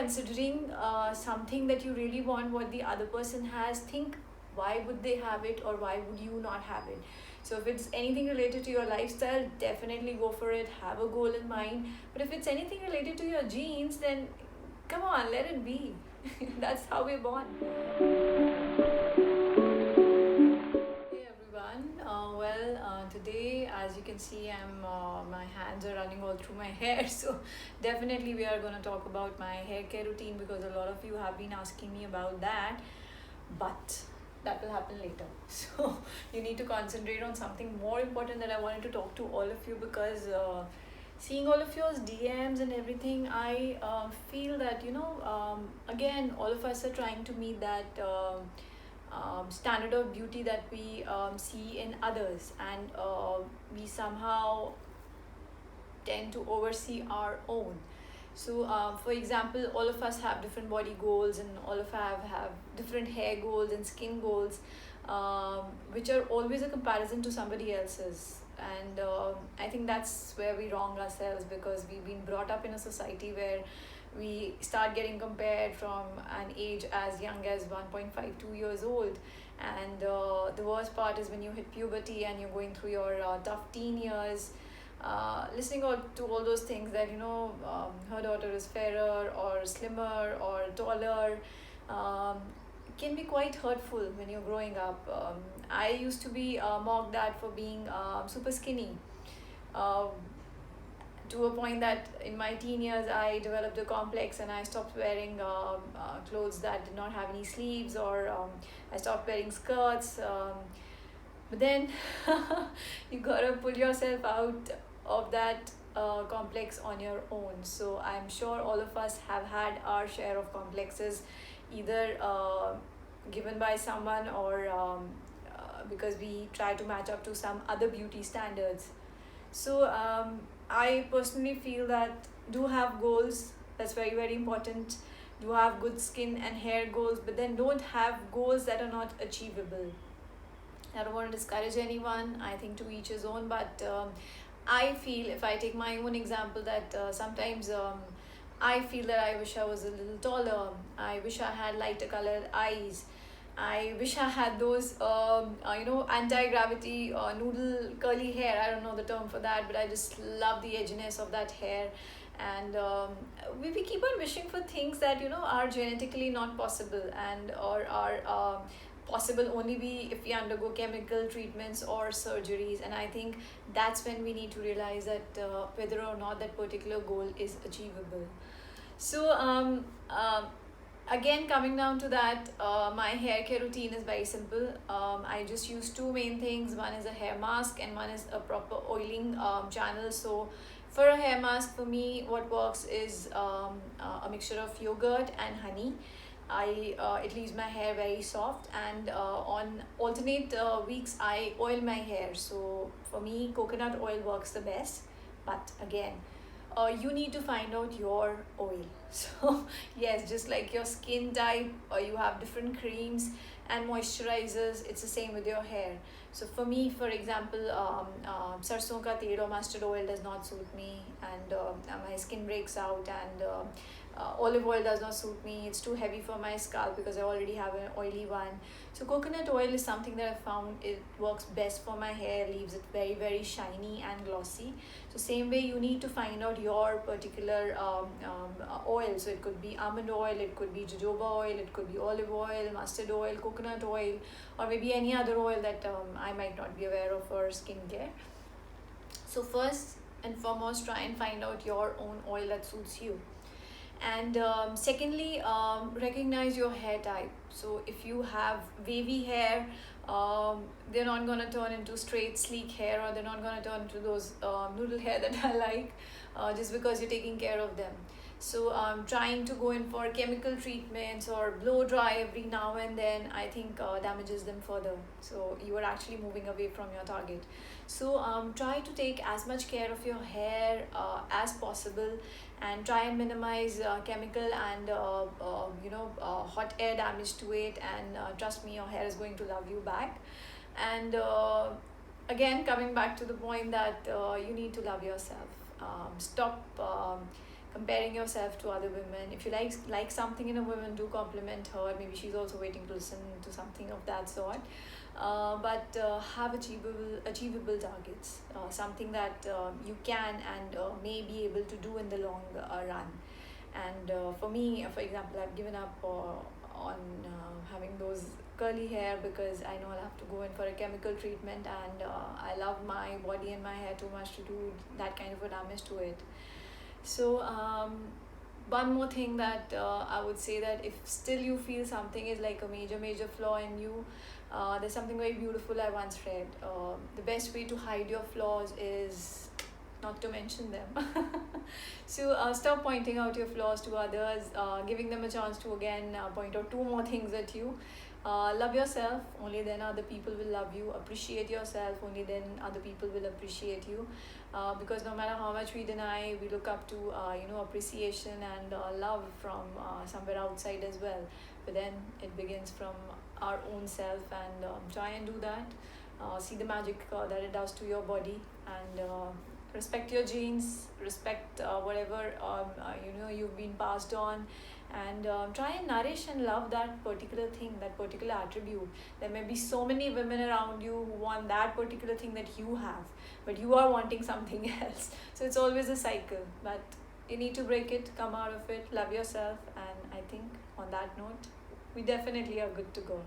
considering something that you really want, what the other person has, think why would they have it or why would you not have it. So if it's anything related to your lifestyle, definitely go for it, have a goal in mind. But if it's anything related to your genes, then come on, let it be. That's how we're born. Hey everyone. Today, as you can see, my hands are running all through my hair. So definitely we are going to talk about my hair care routine because a lot of you have been asking me about that. But that will happen later. So you need to concentrate on something more important that I wanted to talk to all of you, because seeing all of your DMs and everything, I feel that again, all of us are trying to meet that standard of beauty that we see in others, and we somehow tend to oversee our own. So, for example, all of us have different body goals, and all of us have different hair goals and skin goals, which are always a comparison to somebody else's. And I think that's where we wrong ourselves, because we've been brought up in a society where we start getting compared from an age as young as 1.52 years old. And the worst part is when you hit puberty and you're going through your tough teen years, listening to all those things that her daughter is fairer or slimmer or taller, can be quite hurtful when you're growing up. I used to be mocked at for being super skinny, uh, to a point that in my teen years I developed a complex and I stopped wearing clothes that did not have any sleeves, or I stopped wearing skirts. But then you gotta pull yourself out of that complex on your own. So I'm sure all of us have had our share of complexes, either given by someone, or because we try to match up to some other beauty standards. So I personally feel that do have goals. That's very, very important. Do have good skin and hair goals, but then don't have goals that are not achievable. I don't want to discourage anyone. I think to each his own. But I feel, if I take my own example, that sometimes I feel that I wish I was a little taller. I wish I had lighter colored eyes. I wish I had those, anti-gravity noodle curly hair. I don't know the term for that, but I just love the edginess of that hair. And we keep on wishing for things that are genetically not possible, and or are possible only be if we undergo chemical treatments or surgeries. And I think that's when we need to realize that whether or not that particular goal is achievable. So again, coming down to that, my hair care routine is very simple. I just use two main things. One is a hair mask and one is a proper oiling channel. So for a hair mask, for me, what works is a mixture of yogurt and honey. It leaves my hair very soft, and on alternate weeks I oil my hair. So for me, coconut oil works the best. But again, you need to find out your oil. So yes, just like your skin type, you have different creams and moisturizers. It's the same with your hair. So for me, for example, sarson ka tel or mustard oil does not suit me, and my skin breaks out, and olive oil does not suit me. It's too heavy for my scalp because I already have an oily one. So coconut oil is something that I found it works best for my hair, leaves it very, very shiny and glossy. So same way, you need to find out your particular oil. So it could be almond oil, it could be jojoba oil, it could be olive oil, mustard oil, coconut oil, or maybe any other oil that I might not be aware of for skincare. So first and foremost, try and find out your own oil that suits you. And secondly, recognize your hair type. So if you have wavy hair, they're not going to turn into straight sleek hair, or they're not going to turn into those noodle hair that I like, just because you're taking care of them. So trying to go in for chemical treatments or blow dry every now and then, I think damages them further. So you are actually moving away from your target. So try to take as much care of your hair as possible, and try and minimize chemical and hot air damage to it. And trust me, your hair is going to love you back. And again, coming back to the point that you need to love yourself. Stop comparing yourself to other women. If you like something in a woman, do compliment her. Maybe she's also waiting to listen to something of that sort. But have achievable targets, something that you can and may be able to do in the long run. And for me, for example, I've given up on having those curly hair because I know I'll have to go in for a chemical treatment, and I love my body and my hair too much to do that kind of a damage to it. So one more thing that I would say, that if still you feel something is like a major flaw in you, there's something very beautiful I once read. The best way to hide your flaws is not to mention them. So stop pointing out your flaws to others, giving them a chance to again point out two more things at you. Love yourself, only then other people will love you. Appreciate yourself, only then other people will appreciate you. Because no matter how much we deny, we look up to appreciation and love from somewhere outside as well. But then it begins from our own self, and try and do that. See the magic that it does to your body, and respect your genes, respect whatever you've been passed on, and try and nourish and love that particular thing, that particular attribute. There may be so many women around you who want that particular thing that you have, but you are wanting something else. So it's always a cycle, but you need to break it, come out of it, love yourself, and I think on that note, we definitely are good to go.